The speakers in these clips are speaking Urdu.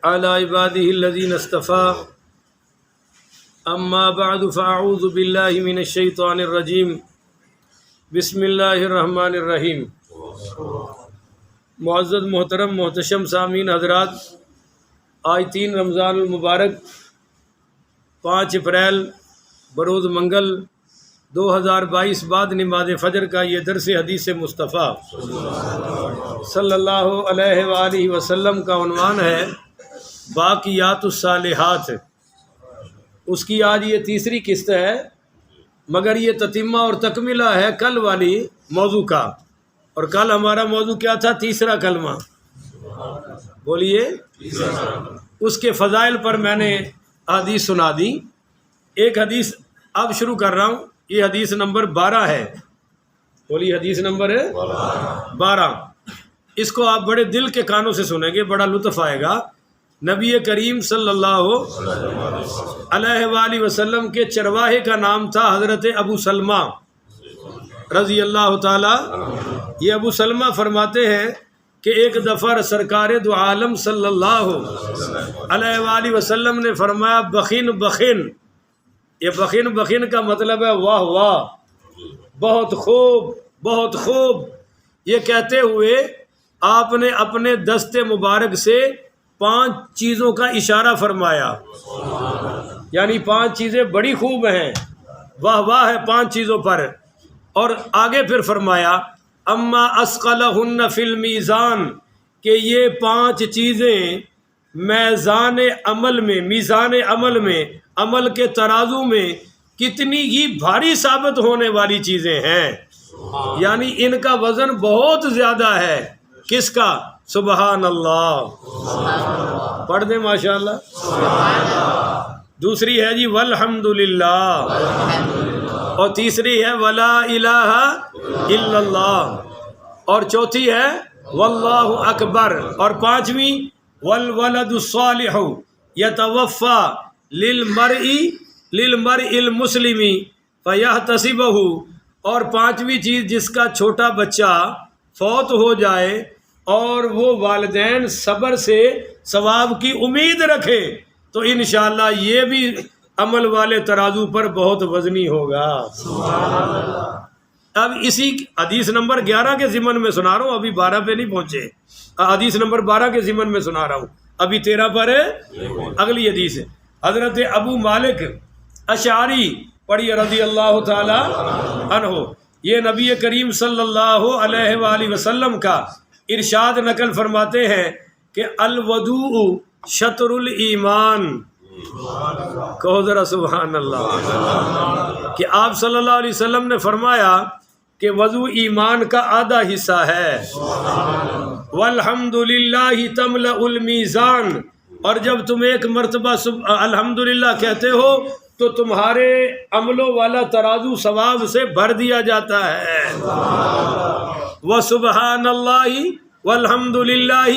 على عباده الذين اصطفى اما بعد فاعوذ بالله من الشيطان الرجيم بسم اللہ الرحمن الرحیم۔ معزز محترم محتشم سامعین حضرات، آج 3 رمضان المبارک 5 اپریل بروز منگل 2022 بعد نماز فجر کا یہ درس حدیث مصطفیٰ صلی اللہ علیہ وآلہ وسلم کا عنوان ہے باقیات الصالحات۔ اس کی آج یہ تیسری قسط ہے، مگر یہ تتمہ اور تکملہ ہے کل والی موضوع کا۔ اور کل ہمارا موضوع کیا تھا؟ تیسرا کلمہ۔ بولیے۔ اس کے فضائل پر میں نے حدیث سنا دی۔ ایک حدیث اب شروع کر رہا ہوں، یہ حدیث نمبر 12 ہے۔ بولیے، حدیث نمبر 12۔ اس کو آپ بڑے دل کے کانوں سے سنیں گے، بڑا لطف آئے گا۔ نبی کریم صلی اللہ علیہ وآلہ وسلم کے چرواہے کا نام تھا حضرت ابو سلمہ رضی اللہ تعالی۔ یہ ابو سلمہ فرماتے ہیں کہ ایک دفعہ سرکار دو عالم صلی اللہ علیہ وآلہ وسلم نے فرمایا بخین بخین۔ یہ بخین بخین کا مطلب ہے واہ واہ، بہت خوب بہت خوب۔ یہ کہتے ہوئے آپ نے اپنے دست مبارک سے 5 چیزوں کا اشارہ فرمایا، یعنی 5 چیزیں بڑی خوب ہیں، واہ واہ ہے 5 چیزوں پر۔ اور آگے پھر فرمایا اما اسقلہن فی المیزان، کہ یہ 5 چیزیں میزان عمل میں عمل کے ترازو میں کتنی ہی بھاری ثابت ہونے والی چیزیں ہیں، یعنی ان کا وزن بہت زیادہ ہے۔ کس کا؟ سبحان اللہ، پڑھ دیں ماشاء اللہ۔ دوسری ہے جی والحمدللہ، اور تیسری ہے ولا الہ الا اللہ، اور چوتھی ہے واللہ اکبر، اور 5ویں والولد الصالح یتوفی للمرء المسلم فیحتسبہ، اور 5ویں چیز جس کا چھوٹا بچہ فوت ہو جائے اور وہ والدین صبر سے ثواب کی امید رکھے، تو انشاءاللہ یہ بھی عمل والے ترازو پر بہت وزنی ہوگا۔ اب اسی حدیث نمبر 11 کے ضمن میں سنا رہا ہوں، ابھی 12 پہ نہیں پہنچے۔ حدیث نمبر 12 کے ضمن میں سنا رہا ہوں، ابھی 13 پر ہے اگلی حدیث ہے۔ حضرت ابو مالک اشعری پڑھی رضی اللہ تعالی عنہ، یہ نبی کریم صلی اللہ علیہ وآلہ وسلم کا ارشاد نقل فرماتے ہیں کہ الوضوء شطر الایمان۔ کہو ذرا سبحان اللہ۔ کہ آپ صلی اللہ علیہ وسلم نے فرمایا کہ وضو ایمان کا آدھا حصہ ہے۔ والحمدللہ تملأ المیزان، اور جب تم ایک مرتبہ الحمدللہ کہتے ہو تو تمہارے عملوں والا ترازو ثواب سے بھر دیا جاتا ہے۔ وسبحان اللہ والحمدللہ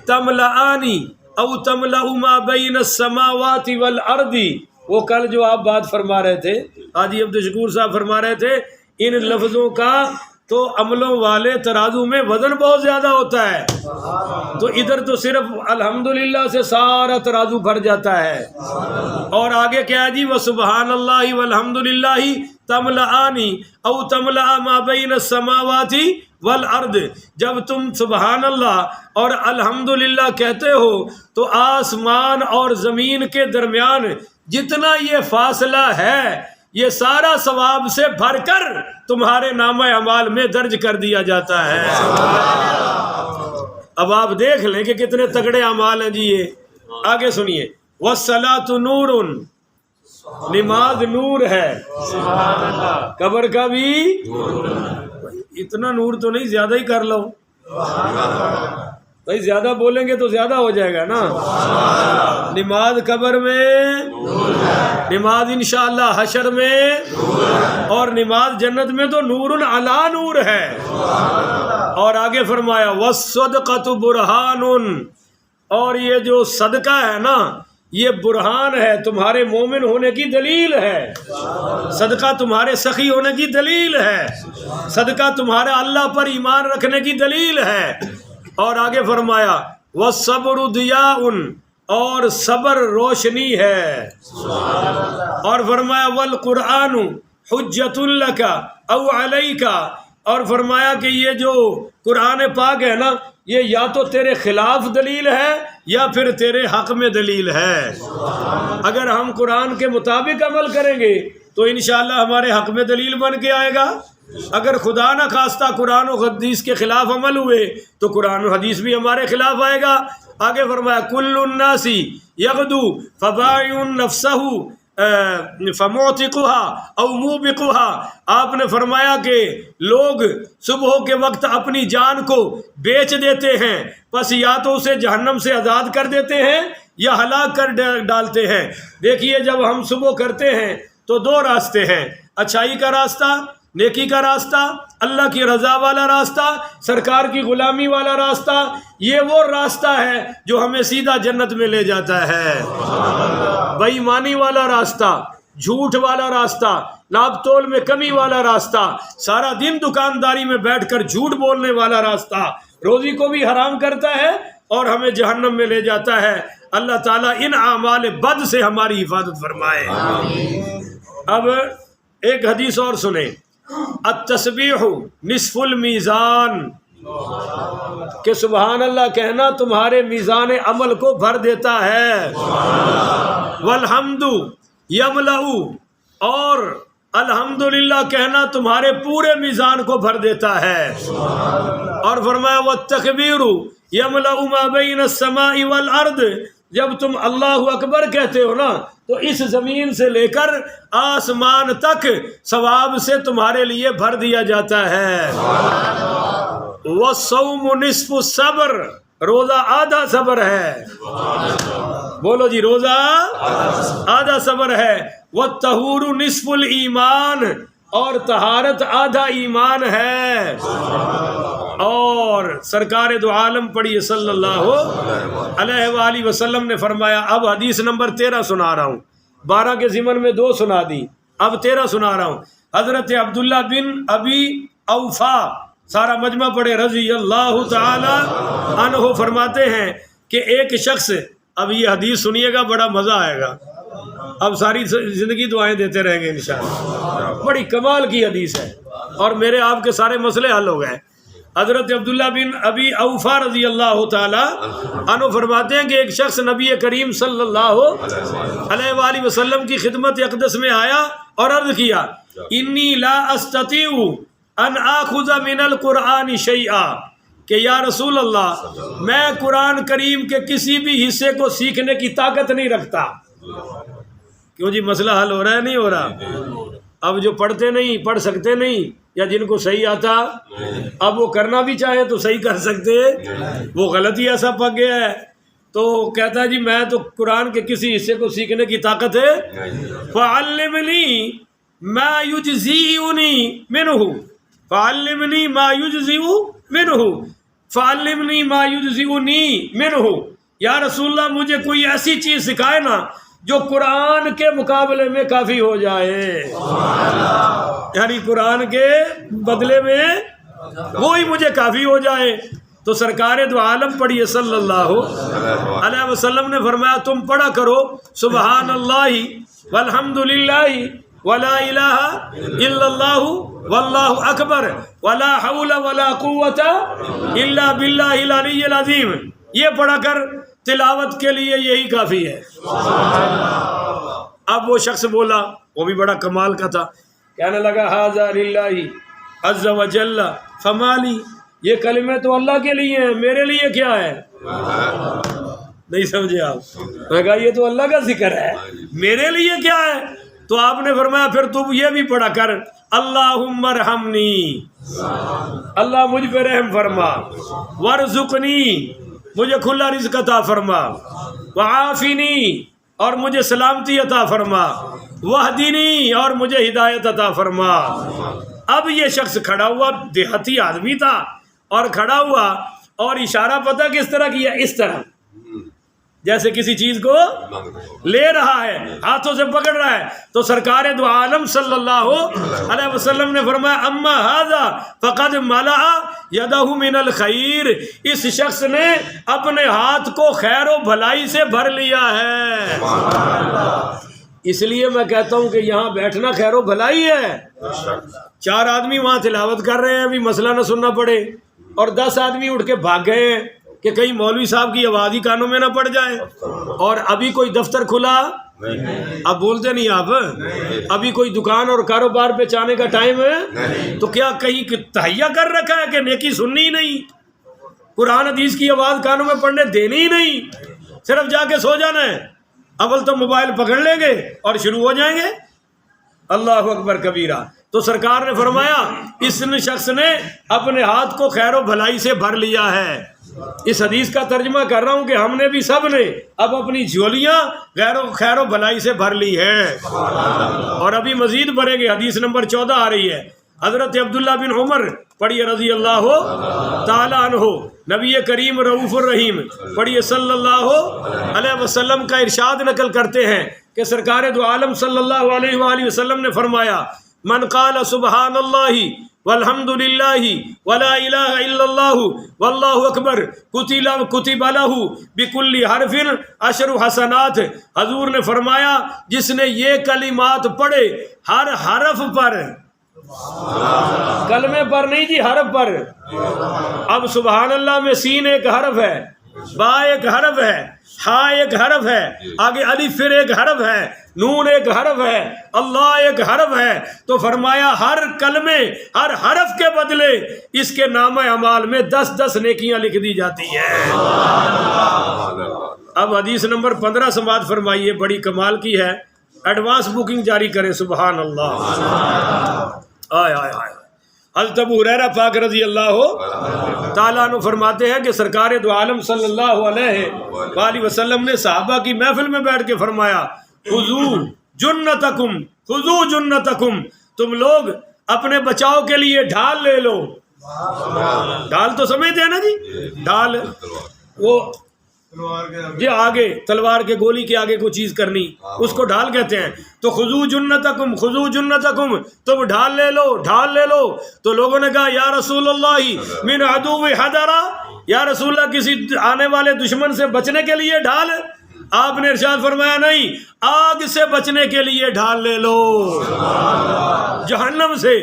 تملأان او تملأ ما بین السماوات والارض۔ وہ کل جو آپ بات فرما رہے تھے، حاجی عبدالشکور صاحب فرما رہے تھے، ان لفظوں کا تو عملوں والے ترازو میں وزن بہت زیادہ ہوتا ہے، تو ادھر تو صرف الحمدللہ سے سارا ترازو بھر جاتا ہے۔ اور آگے کیا ہے جی؟ وسبحان اللہ والحمدللہ تملأان او تملأ ما بین السماوات والارض۔ جب تم سبحان اللہ اور الحمدللہ کہتے ہو تو آسمان اور زمین کے درمیان جتنا یہ فاصلہ ہے یہ سارا ثواب سے بھر کر تمہارے نامہ اعمال میں درج کر دیا جاتا ہے۔ اب آپ دیکھ لیں کہ کتنے تگڑے اعمال ہیں جی یہ۔ آگے سنیے، والصلاۃ نور، نماز نور ہے، قبر کا بھی اتنا نور تو نہیں، زیادہ ہی کر لو بھائی، زیادہ بولیں گے تو زیادہ ہو جائے گا نا۔ نماز قبر میں، نماز انشاءاللہ حشر میں، اور نماز جنت میں تو نور علی نور ہے۔ اور آگے فرمایا والصدقۃ برہان، اور یہ جو صدقہ ہے نا یہ برہان ہے، تمہارے مومن ہونے کی دلیل ہے۔ صدقہ تمہارے سخی ہونے کی دلیل ہے، صدقہ تمہارے اللہ پر ایمان رکھنے کی دلیل ہے۔ اور آگے فرمایا والصبر ضیاء، اور صبر روشنی ہے۔ اور فرمایا والقرآن حجت لک او علیک، اور فرمایا کہ یہ جو قرآن پاک ہے نا، یہ یا تو تیرے خلاف دلیل ہے یا پھر تیرے حق میں دلیل ہے۔ اگر ہم قرآن کے مطابق عمل کریں گے تو انشاءاللہ ہمارے حق میں دلیل بن کے آئے گا، اگر خدا نہ خواستہ قرآن و حدیث کے خلاف عمل ہوئے تو قرآن و حدیث بھی ہمارے خلاف آئے گا۔ آگے فرمایا کل الناس یغدو فبائع نفسہ فمعتقها او موبقها، آپ نے فرمایا کہ لوگ صبح کے وقت اپنی جان کو بیچ دیتے ہیں، پس یا تو اسے جہنم سے آزاد کر دیتے ہیں یا ہلاک کر ڈالتے ہیں۔ دیکھیے جب ہم صبح کرتے ہیں تو دو راستے ہیں، اچھائی کا راستہ، نیکی کا راستہ، اللہ کی رضا والا راستہ، سرکار کی غلامی والا راستہ، یہ وہ راستہ ہے جو ہمیں سیدھا جنت میں لے جاتا ہے۔ بے ایمانی والا راستہ، جھوٹ والا راستہ، ناپ تول میں کمی والا راستہ، سارا دن دکانداری میں بیٹھ کر جھوٹ بولنے والا راستہ روزی کو بھی حرام کرتا ہے اور ہمیں جہنم میں لے جاتا ہے۔ اللہ تعالیٰ ان اعمال بد سے ہماری حفاظت فرمائے۔ اب ایک حدیث اور سنیں، التسبیح نصف المیزان، کہ سبحان اللہ کہنا تمہارے میزان عمل کو بھر دیتا ہے۔ والحمد یملأ، اور الحمدللہ کہنا تمہارے پورے میزان کو بھر دیتا ہے۔ اور فرمایا والتکبیر یملأ ما بین السماء والارض، جب تم اللہ اکبر کہتے ہو نا تو اس زمین سے لے کر آسمان تک ثواب سے تمہارے لیے بھر دیا جاتا ہے۔ والصوم نصف الصبر، روزہ آدھا صبر ہے، بولو جی روزہ آدھا صبر ہے۔ والطہور نصف الایمان، اور طہارت آدھا ایمان ہے۔ اور سرکار دو عالم پڑھیے صلی اللہ علیہ وآلہ وسلم نے فرمایا، اب حدیث نمبر 13 سنا رہا ہوں، 12 کے ضمن میں 2 سنا دی، اب 13 سنا رہا ہوں۔ حضرت عبداللہ بن ابی اوفا، سارا مجمع پڑھے رضی اللہ تعالی عنہ، فرماتے ہیں کہ ایک شخص، اب یہ حدیث سنیے گا بڑا مزہ آئے گا، اب ساری زندگی دعائیں دیتے رہیں گے انشاءاللہ، بڑی کمال کی حدیث ہے اور میرے آپ کے سارے مسئلے حل ہو گئے۔ حضرت عبداللہ بن ابی اوفا رضی اللہ تعالی عنہ فرماتے ہیں کہ ایک شخص نبی کریم صلی اللہ علیہ وآلہ وسلم کی خدمت اقدس میں آیا اور عرض کیا، انی لا استطیع ان آخذ من القرآن شیئا، کہ یا رسول اللہ میں قرآن کریم کے کسی بھی حصے کو سیکھنے کی طاقت نہیں رکھتا۔ کیوں جی مسئلہ حل ہو رہا ہے نہیں ہو رہا؟ اب جو پڑھتے نہیں، پڑھ سکتے نہیں، یا جن کو صحیح آتا اب وہ کرنا بھی چاہے تو صحیح کر سکتے، وہ غلطی ایسا پک گیا ہے تو کہتا ہے جی میں تو قرآن کے کسی حصے کو سیکھنے کی طاقت ہے۔ فعلمنی ما یجزئنی منہ، فعلمنی ما یجزئ منہ، فعلمنی ما یجزئنی منہ، یا رسول اللہ مجھے کوئی ایسی چیز سکھائے نا جو قرآن کے مقابلے میں کافی ہو جائے، یعنی قرآن کے بدلے میں وہی مجھے کافی ہو جائے۔ تو سرکار دو عالم پڑھیے صلی اللہ علیہ وسلم نے فرمایا تم پڑھا کرو سبحان اللہ والحمد للہ ولا الہ الا اللہ واللہ اکبر ولا حول ولا قوت الا باللہ العلی العظیم، یہ پڑھا کر تلاوت کے لیے یہی کافی ہے۔ اب وہ شخص بولا، وہ بھی بڑا کمال کا تھا، کہنے لگا ھذا للہ عز وجل فمالی، یہ کلمے تو اللہ کے لیے ہیں، میرے لیے کیا ہے؟ نہیں سمجھے آپ؟ میں کہا یہ تو اللہ کا ذکر ہے، میرے لیے کیا ہے؟ تو آپ نے فرمایا پھر تم یہ بھی پڑھا کر اللہم ارحمنی، اللہ مجھ پہ رحم فرما، وارزقنی، مجھے کھلا رزق عطا فرما، وعافنی، اور مجھے سلامتی عطا فرما، وہدنی، اور مجھے ہدایت عطا فرما۔ اب یہ شخص کھڑا ہوا، دیہاتی آدمی تھا، اور کھڑا ہوا اور اشارہ پتہ کس طرح کیا، اس طرح، جیسے کسی چیز کو لے رہا ہے، ہاتھوں سے پکڑ رہا ہے. تو سرکار دو عالم صلی اللہ علیہ وسلم نے فرمایا اما ھذا فقد ملأ یدہ من الخیر، اس شخص نے اپنے ہاتھ کو خیر و بھلائی سے بھر لیا ہے. اس لیے میں کہتا ہوں کہ یہاں بیٹھنا خیر و بھلائی ہے. 4 آدمی وہاں تلاوت کر رہے ہیں، ابھی مسئلہ نہ سننا پڑے، اور 10 آدمی اٹھ کے بھاگ گئے ہیں کہ کہیں مولوی صاحب کی آواز ہی کانوں میں نہ پڑ جائے. اور ابھی کوئی دفتر کھلا، اب بولتے نہیں آپ، ابھی کوئی دکان اور کاروبار پہ جانے کا ٹائم ہے، تو کیا کہیں تہیا کر رکھا ہے کہ نیکی سننی ہی نہیں، قرآن حدیث کی آواز کانوں میں پڑنے دینی ہی نہیں، صرف جا کے سو جانا ہے. اول تو موبائل پکڑ لیں گے اور شروع ہو جائیں گے. اللہ اکبر کبیرہ. تو سرکار نے فرمایا اس شخص نے اپنے ہاتھ کو خیر و بھلائی سے بھر لیا ہے. اس حدیث کا ترجمہ کر رہا ہوں کہ ہم نے بھی سب نے اب اپنی جھولیاں خیر و بھلائی سے بھر لی ہے، اور ابھی مزید بھریں گے. حدیث نمبر 14 آ رہی ہے. حضرت عبداللہ بن عمر پڑھیے رضی اللہ تعالیٰ عنہ، نبی کریم رؤوف الرحیم پڑھیے صلی اللہ علیہ وسلم کا ارشاد نقل کرتے ہیں کہ سرکار دو عالم صلی اللہ علیہ وآلہ وسلم نے فرمایا من قال سبحان اللہ والحمد للہ ولا الہ الا اللہ واللہ اکبر کتب لہ بکل حرف 10 حسنات. حضور نے فرمایا جس نے یہ کلمات پڑھے ہر حرف پر، کلمے پر نہیں جی، حرف پر. اب سبحان اللہ میں سین ایک حرف ہے، با ایک حرف ہے، ہا ایک حرف ہے، آگے الف پھر ایک حرف ہے، نون ایک حرف ہے، اللہ ایک حرف ہے. تو فرمایا ہر کلمے ہر حرف کے بدلے اس کے نامہ اعمال میں 10 نیکیاں لکھ دی جاتی ہیں. اب حدیث نمبر 15 سماعت فرمائیے، بڑی کمال کی ہے. ایڈوانس بکنگ جاری کریں. سبحان اللہ. آئے آئے آئے. حضرت ابو ہریرہ پاک رضی اللہ تعالیٰ عنہ فرماتے ہیں کہ سرکار دو عالم صلی اللہ علیہ وآلہ وسلم نے صحابہ کی محفل میں بیٹھ کے فرمایا خذو جنتکم، خذو جنتکم، تم لوگ اپنے بچاؤ کے لیے ڈھال لے لو. ڈھال تو سمجھتے ہیں نا جی، ڈھال وہ جی آگے تلوار کے گولی کے آگے کوئی چیز کرنی، اس کو ڈھال کہتے ہیں. تو خذو جنتکم، خذو جنتکم، تم ڈھال لے لو، ڈھال لے لو. تو لوگوں نے کہا یا رسول اللہ من عدو حضرہ، یا رسول اللہ کسی آنے والے دشمن سے بچنے کے لیے ڈھال. آپ نے ارشاد فرمایا نہیں، آگ سے بچنے کے لیے ڈھال لے لو، جہنم سے.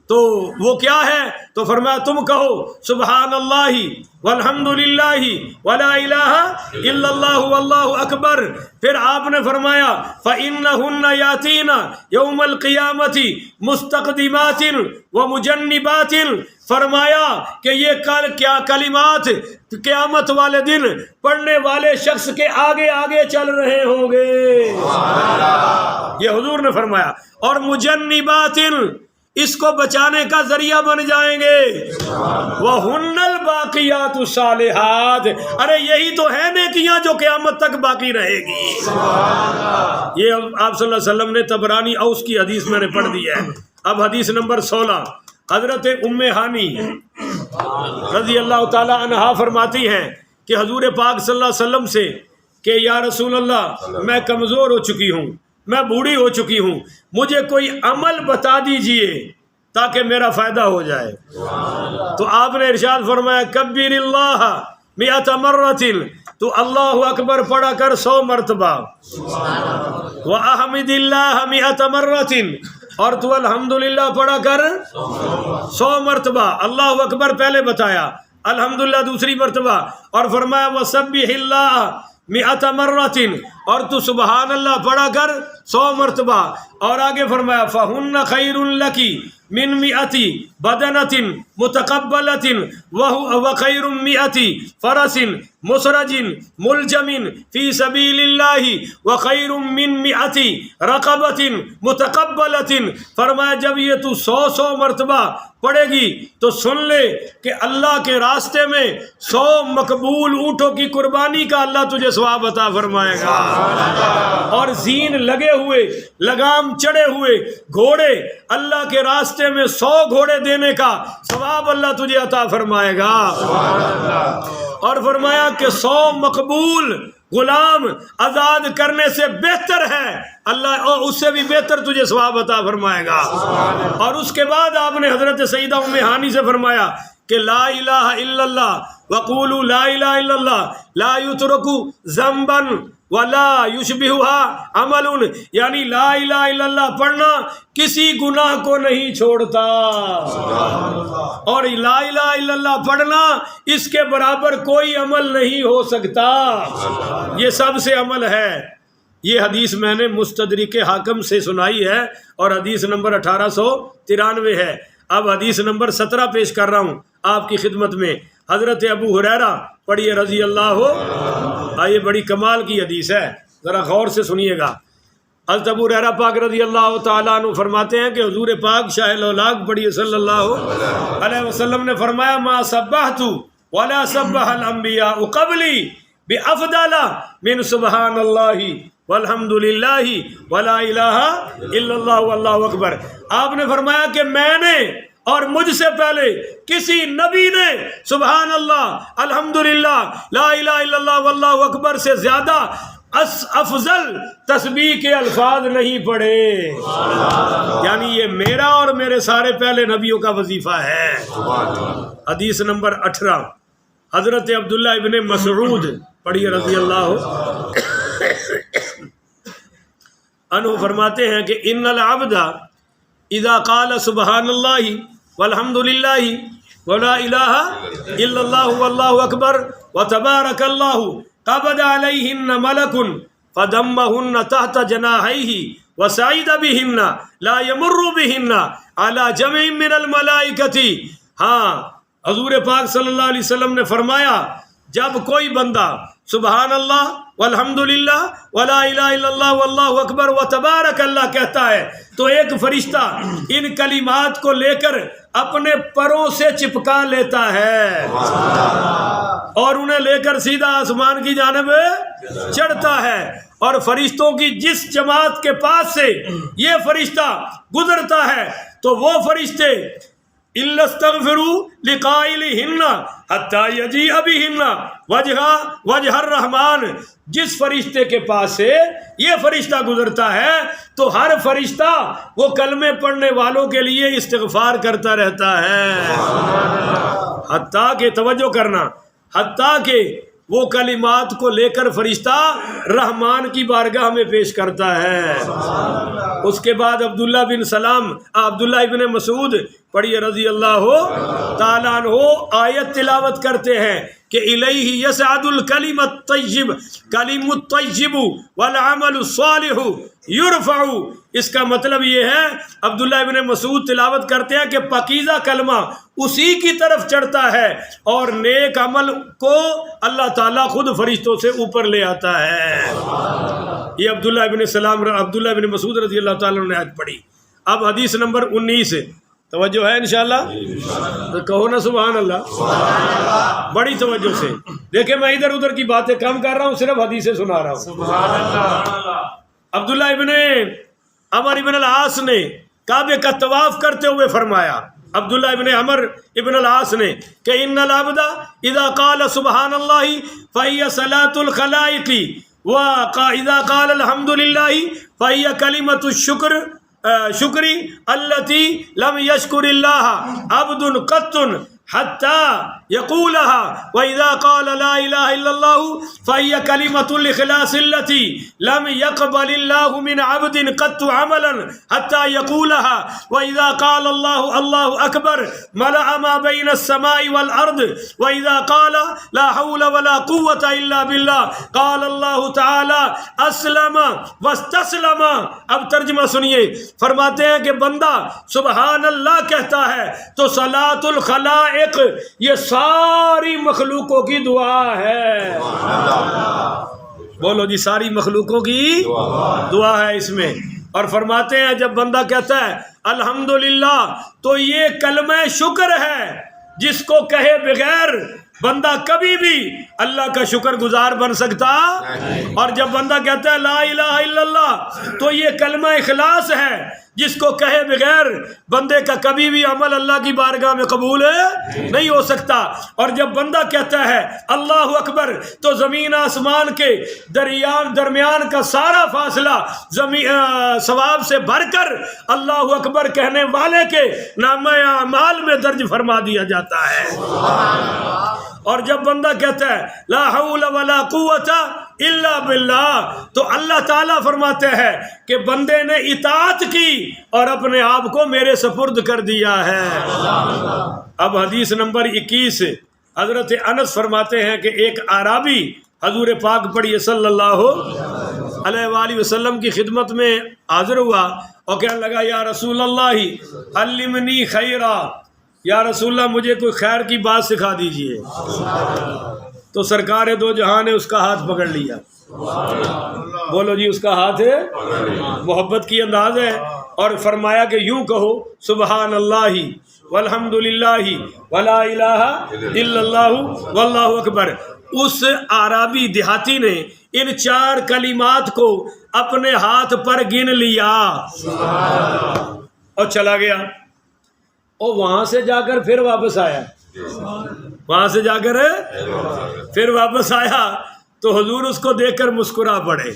تو وہ کیا ہے؟ تو فرمایا تم کہو سبحان اللہ والحمد للہ ولا الہ الا اللہ واللہ اکبر. پھر آپ نے فرمایا فإنہن یاتین یوم القیامۃ مستقدمات ومجنبات. فرمایا کہ یہ کیا کلمات قیامت والے دن پڑھنے والے شخص کے آگے آگے چل رہے ہوں گے. یہ حضور نے فرمایا. اور مجنبات، اس کو بچانے کا ذریعہ بن جائیں گے. وَهُنَّ الْبَاقِيَاتُ الصَّالِحَاتُ، ارے یہی تو ہے نیکیاں جو قیامت تک باقی رہے گی. یہ آپ صلی اللہ علیہ وسلم نے طبرانی اوس کی حدیث میں نے پڑھ دی ہے. اب حدیث نمبر 16 حضرت ام ہانی رضی اللہ تعالی عنہا فرماتی ہیں کہ حضور پاک صلی اللہ علیہ وسلم سے کہ یا رسول اللہ میں کمزور ہو چکی ہوں، میں بوڑھی ہو چکی ہوں، مجھے کوئی عمل بتا دیجئے تاکہ میرا فائدہ ہو جائے. تو آپ نے ارشاد فرمایا کبر اللہ 100 مرۃ، تو اللہ اکبر پڑھا کر 100 مرتبہ. وَأَحْمِدِ اللَّهَ 100 مرۃ، اور تو الحمدللہ پڑھا کر 100 مرتبہ. اللہ اکبر پہلے بتایا، الحمدللہ دوسری مرتبہ، اور فرمایا وَسَبِّحِ اللَّهَ 100 مرۃ، اور تو سبحان اللہ پڑھا کر 100 مرتبہ. اور آگے فرمایا فَهُنَّ خَيْرٌ لَكِ من 100 بدنة متقبلة وخير 100 فرس مسرج ملجم في سبيل الله وخير من 100 رقبة متقبلة. فرمایا جب یہ تو 100 مرتبہ پڑھے گی تو سن لے کہ اللہ کے راستے میں 100 مقبول اونٹوں کی قربانی کا اللہ تجھے ثواب عطا فرمائے گا. اور زین لگے ہوئے، لگام چڑھے ہوئے گھوڑے اللہ کے راستے میں 100 گھوڑے دینے کا ثواب اللہ تجھے عطا فرمائے گا. اور فرمایا کہ 100 مقبول غلام آزاد کرنے سے بہتر ہے، اللہ اور اس سے بھی بہتر تجھے ثواب عطا فرمائے گا۔ اور اس کے بعد آپ نے حضرت سیدہ ام ہانی سے فرمایا کہ لا الہ الا اللہ وقولوا لا الہ الا اللہ لا یترک ذنبا ولا یشبہها عمل، یعنی لا الہ الا اللہ پڑھنا کسی گناہ کو نہیں چھوڑتا، اور لا الہ الا اللہ پڑھنا اس کے برابر کوئی عمل نہیں ہو سکتا، یہ سب سے عمل ہے۔ یہ حدیث میں نے مستدرک حاکم سے سنائی ہے اور حدیث نمبر 1893 ہے۔ اب حدیث نمبر 17 پیش کر رہا ہوں آپ کی خدمت میں۔ حضرت ابو ہریرہ پڑھیے رضی اللہ یہ بڑی کمال کی حدیث ہے، ذرا غور سے سنیے گا۔ حضرت ابو ہریرہ پاک رضی اللہ تعالیٰ عنہ فرماتے ہیں کہ حضور پاک شاہ الاولاق پڑھیے صلی اللہ علیہ وسلم نے فرمایا ما سبحت ولا سبح الانبیاء قبلی بافضل من سبحان اللہ والحمد للہ ولا الہ الا اللہ واللہ اکبر۔ آپ نے فرمایا کہ میں نے اور مجھ سے پہلے کسی نبی نے سبحان اللہ، الحمدللہ، لا الہ الا اللہ واللہ اکبر سے زیادہ افضل تسبیح کے الفاظ نہیں پڑھے، یعنی یہ میرا اور میرے سارے پہلے نبیوں کا وظیفہ ہے۔ حدیث نمبر 18 حضرت عبداللہ ابن مسعود پڑھیے رضی اللہ عنہ فرماتے ہیں کہ ان العبد اذا قال سبحان اللہ والحمد للہ ولا الہ الا اللہ واللہ اکبر وتبارک اللہ قبض علیہن ملک فضمہن تحت جناحیہ وسعید بہن لا یمر بہن علی جمع من الملائکۃ۔ ہاں، حضور پاک صلی اللہ علیہ وسلم نے فرمایا جب کوئی بندہ سبحان اللہ والحمدللہ ولا الہ الا اللہ واللہ اکبر وتبارک اللہ کہتا ہے تو ایک فرشتہ ان کلمات کو لے کر اپنے پروں سے چپکا لیتا ہے اور انہیں لے کر سیدھا آسمان کی جانب چڑھتا ہے، اور فرشتوں کی جس جماعت کے پاس سے یہ فرشتہ گزرتا ہے تو وہ فرشتے الا استغفروا لقائلہن حتی یجیء بہن وجہ الرحمن، جس فرشتے کے پاس سے یہ فرشتہ گزرتا ہے تو ہر فرشتہ وہ کلمے پڑھنے والوں کے لیے استغفار کرتا رہتا ہے، حتیٰ کہ توجہ کرنا، حتیٰ کہ وہ کلمات کو لے کر فرشتہ رحمان کی بارگاہ میں پیش کرتا ہے۔ اس کے بعد عبداللہ ابن مسعود پڑھیے رضی اللہ تعالیٰ عنہ آیت تلاوت کرتے ہیں کہ الیہ یصعد الکلم الطیب کلم الطیب والعمل الصالح یرفع۔ اس کا مطلب یہ ہے، عبداللہ ابن مسعود تلاوت کرتے ہیں کہ پاکیزہ کلمہ اسی کی طرف چڑھتا ہے اور نیک عمل کو اللہ تعالیٰ خود فرشتوں سے اوپر لے آتا ہے۔ یہ عبداللہ ابن مسعود رضی اللہ تعالیٰ نے آیت پڑھی۔ اب حدیث نمبر 19 توجہ ہے انشاءاللہ تو کہو نا سبحان اللہ بڑی توجہ سے۔ دیکھیں میں ادھر ادھر کی باتیں کم کر رہا ہوں، صرف حدیثیں سنا رہا ہوں۔ سبحان اللہ۔ عبداللہ ابن عمر ابن العاص نے کعبے کا طواف کرتے ہوئے فرمایا، عبداللہ ابن عمر ابن العاص نے کہ ان العبد اذا قال سبحان اللہ فهي صلاة الخلائق واذا قال الحمد للہ فهي کلمۃ الشکر شکری التي لم يشکر اللہ عبد قط حتى يقولها وإذا قال لا إله إلا الله فهي كلمة الإخلاص التي لم يقبل الله من عبد قط عملا حتى يقولها وإذا قال الله الله أكبر ملأ ما بين السماء والأرض وإذا قال لا حول ولا قوة إلا بالله قال الله تعالى أسلم واستسلم۔ اب ترجمہ سنیے، فرماتے ہیں کہ بندہ سبحان اللہ کہتا ہے تو صلاۃ الخلائق یہ ساری مخلوقوں کی دعا ہے۔ بولو جی، ساری مخلوقوں کی دعا ہے اس میں۔ اور فرماتے ہیں جب بندہ کہتا ہے الحمدللہ تو یہ کلمہ شکر ہے جس کو کہے بغیر بندہ کبھی بھی اللہ کا شکر گزار بن سکتا، اور جب بندہ کہتا ہے لا الہ الا اللہ تو یہ کلمہ اخلاص ہے جس کو کہے بغیر بندے کا کبھی بھی عمل اللہ کی بارگاہ میں قبول نہیں ہو سکتا۔ اور جب بندہ کہتا ہے اللہ اکبر تو زمین آسمان کے درمیان کا سارا فاصلہ ثواب سے بھر کر اللہ اکبر کہنے والے کے نامہ اعمال میں درج فرما دیا جاتا ہے۔ اور جب بندہ کہتا ہے لا حول ولا قوت الا باللہ تو اللہ تعالیٰ فرماتے ہیں کہ بندے نے اطاعت کی اور اپنے آپ کو میرے سپرد کر دیا ہے۔ اب حدیث نمبر 21، حضرت انس فرماتے ہیں کہ ایک اعرابی حضور پاک پڑھیے صلی اللہ علیہ وآلہ وسلم کی خدمت میں حاضر ہوا اور کہنے لگا یا رسول اللہ علمنی خیرا، یا رسول اللہ مجھے کوئی خیر کی بات سکھا دیجئے۔ تو سرکار دو جہاں نے اس کا ہاتھ پکڑ لیا۔ بولو جی، اس کا ہاتھ ہے، محبت کی انداز ہے، اور فرمایا کہ یوں کہو سبحان اللہ والحمد للہ ولا الہ الا اللہ واللہ اکبر۔ اس اعرابی دیہاتی نے ان 4 کلمات کو اپنے ہاتھ پر گن لیا اور چلا گیا، اور وہاں سے جا کر پھر واپس آیا، وہاں سے جا کر پھر واپس آیا تو حضور اس کو دیکھ کر مسکرا پڑے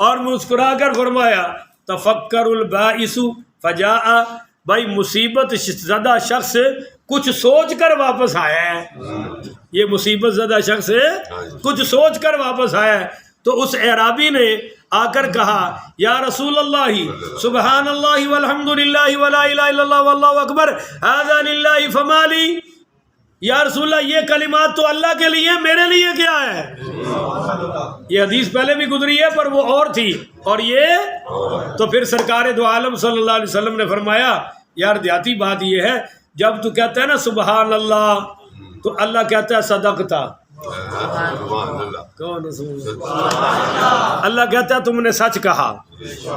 اور مسکرا کر فرمایا تفکر البائس فجاء، بھائی مصیبت زدہ شخص کچھ سوچ کر واپس آیا ہے، یہ مصیبت زدہ شخص کچھ سوچ کر واپس آیا ہے۔ تو اس اعرابی نے آ کر کہا یا رسول اللہ سبحان اللہ والحمد للہ ولا الہ الا اللہ واللہ اکبر ھذا للہ فما لی، یا رسول اللہ یہ کلمات تو اللہ کے لیے، میرے لیے کیا ہے؟ یہ حدیث پہلے بھی گزری ہے پر وہ اور تھی اور یہ تو پھر سرکار دو عالم صلی اللہ علیہ وسلم نے فرمایا یار دیہاتی بات یہ ہے، جب تو کہتا ہے نا سبحان اللہ تو اللہ کہتا ہے صدقتا، اللہ کہتا ہے تم نے سچ کہا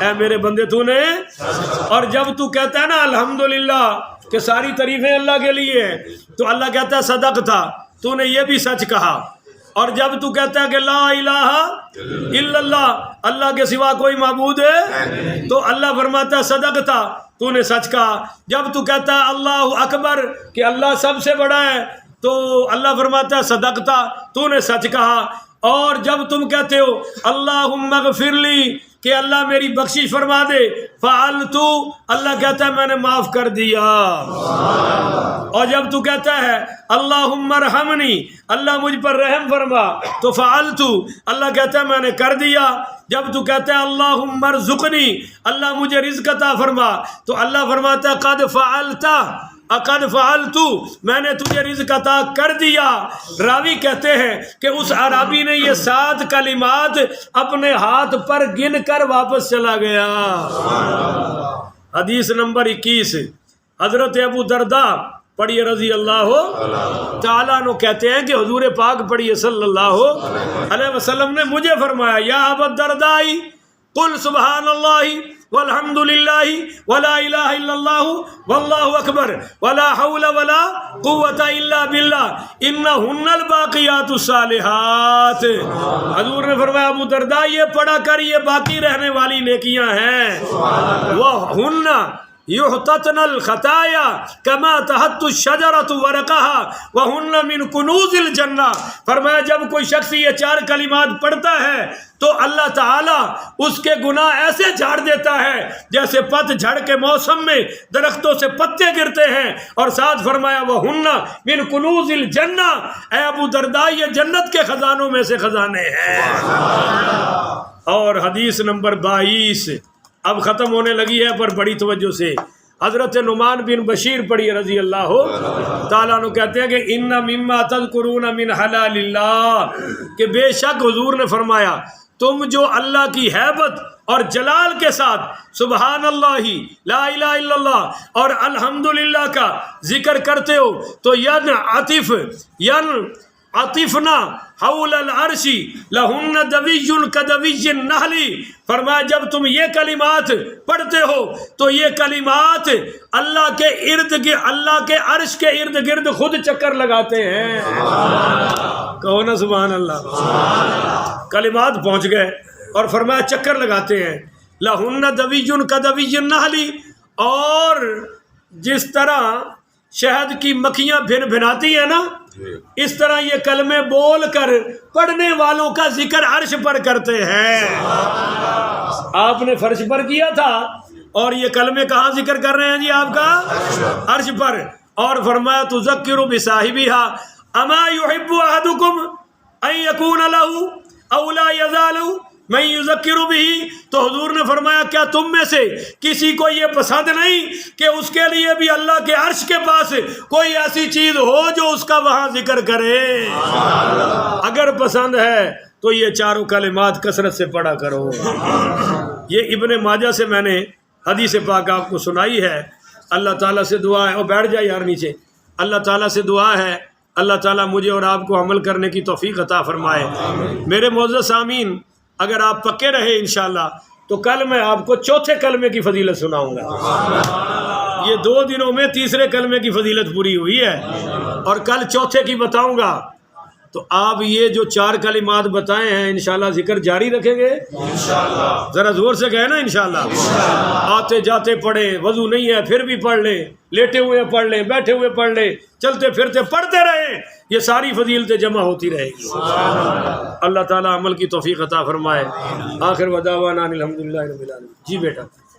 اے میرے بندے تو نے، اور جب تو کہتا ہے نا الحمدللہ کہ ساری تعریفیں اللہ کے لیے ہیں تو اللہ کہتا ہے صدقتا، تو نے یہ بھی سچ کہا، اور جب تو کہتا ہے کہ لا الہ الا اللہ اللہ کے سوا کوئی معبود ہے تو اللہ فرماتا ہے صدقتا، تو نے سچ کہا، جب تو کہتا ہے اللہ اکبر کہ اللہ سب سے بڑا ہے تو اللہ فرماتا ہے صدقتا، تو نے سچ کہا، اور جب تم کہتے ہو اللہم اغفر لی کہ اللہ میری بخشش فرما دے فعلتو، اللہ کہتا ہے میں نے معاف کر دیا، اور جب تو کہتا ہے اللہم ارحمنی اللہ مجھ پر رحم فرما تو فعلتو، اللہ کہتا ہے میں نے کر دیا، جب تو کہتا ہے اللہم ارزقنی اللہ مجھے رزق عطا فرما تو اللہ فرماتا ہے قد فعلتا اقد فعلتو میں نے تجھے رزق عطا کر دیا۔ راوی کہتے ہیں کہ اس عربی نے یہ 7 کلمات اپنے ہاتھ پر گن کر واپس چلا گیا۔ حدیث نمبر 21، حضرت ابو درداء پڑھیے رضی اللہ تعالیٰ عنہ کہتے ہیں کہ حضور پاک پڑھیے صلی اللہ علیہ وسلم نے مجھے فرمایا یا ابو الدرداء قل سبحان اللہ والحمد للہ ولا الہ الا اللہ واللہ اکبر ولا حول ولا قوت الا باللہ انہن الباقیات الصالحات۔ حضور نے فرمایا ابو درداء یہ پڑھا کر یہ باقی رہنے والی نیکیاں ہیں، وہن یحتطن الخطایا کما تحط الشجرۃ ورقها وہن من کنوز الجنہ۔ فرمایا جب کوئی شخص یہ 4 کلمات پڑھتا ہے تو اللہ تعالیٰ اس کے گناہ ایسے جھاڑ دیتا ہے جیسے پت جھڑ کے موسم میں درختوں سے پتے گرتے ہیں، اور ساتھ فرمایا وہن من کنوز الجنہ، اے ابو درداء یہ جنت کے خزانوں میں سے خزانے ہیں۔ اور حدیث نمبر 22 اب ختم ہونے لگی ہے پر بڑی توجہ سے، حضرت نعمان بن بشیر پڑھی رضی اللہ تعالیٰ عنہ کہتے ہیں کہ ان مما تذکرون من حلال اللہ، کہ بے شک حضور نے فرمایا تم جو اللہ کی ہیبت اور جلال کے ساتھ سبحان اللہ لا الہ الا اللہ اور الحمدللہ کا ذکر کرتے ہو تو عطفنا حول العرش لہن دوی کدوی النحل، فرمایا جب تم یہ کلمات پڑھتے ہو تو یہ کلمات اللہ کے ارد گرد، اللہ کے عرش کے ارد گرد خود چکر لگاتے ہیں۔ کہو نا سبحان اللہ۔ کلمات پہنچ گئے اور فرمایا چکر لگاتے ہیں، لہن دویٌ کدوی النحل، اور جس طرح شہد کی مکھیاں بھن بھناتی ہیں نا، اس طرح یہ کلمے بول کر پڑھنے والوں کا ذکر عرش پر کرتے ہیں۔ آپ نے فرش پر کیا تھا اور یہ کلمے کہاں ذکر کر رہے ہیں جی آپ کا؟ عرش پر۔ اور فرمایا تذکر بصاحبها اما يحب احدكم ان يكون له او لا يزال من يذکر به، تو حضور نے فرمایا کیا تم میں سے کسی کو یہ پسند نہیں کہ اس کے لیے بھی اللہ کے عرش کے پاس کوئی ایسی چیز ہو جو اس کا وہاں ذکر کرے؟ اگر پسند ہے تو یہ چاروں کلمات کثرت سے پڑھا کرو۔ یہ ابن ماجہ سے میں نے حدیث پاک آپ کو سنائی ہے۔ اللہ تعالیٰ سے دعا ہے، اور بیٹھ جائے یار نیچے، اللہ تعالیٰ سے دعا ہے اللہ تعالیٰ مجھے اور آپ کو عمل کرنے کی توفیق عطا فرمائے۔ میرے معزز سامعین، اگر آپ پکے رہے انشاءاللہ تو کل میں آپ کو چوتھے کلمے کی فضیلت سناؤں گا۔ یہ 2 دنوں میں تیسرے کلمے کی فضیلت پوری ہوئی ہے اور کل چوتھے کی بتاؤں گا۔ تو آپ یہ جو 4 کلمات بتائے ہیں انشاءاللہ ذکر جاری رکھیں گے انشاءاللہ؟ ذرا زور سے کہیں نا انشاءاللہ۔ آتے جاتے پڑھیں، وضو نہیں ہے پھر بھی پڑھ لیں، لیٹے ہوئے پڑھ لیں، بیٹھے ہوئے پڑھ لیں، چلتے پھرتے پڑھتے رہیں، یہ ساری فضیلتیں جمع ہوتی رہے گی۔ اللہ تعالیٰ عمل کی توفیق عطا فرمائے۔ آخر ودعوانا الحمدللہ رب العالمین۔ جی بیٹا۔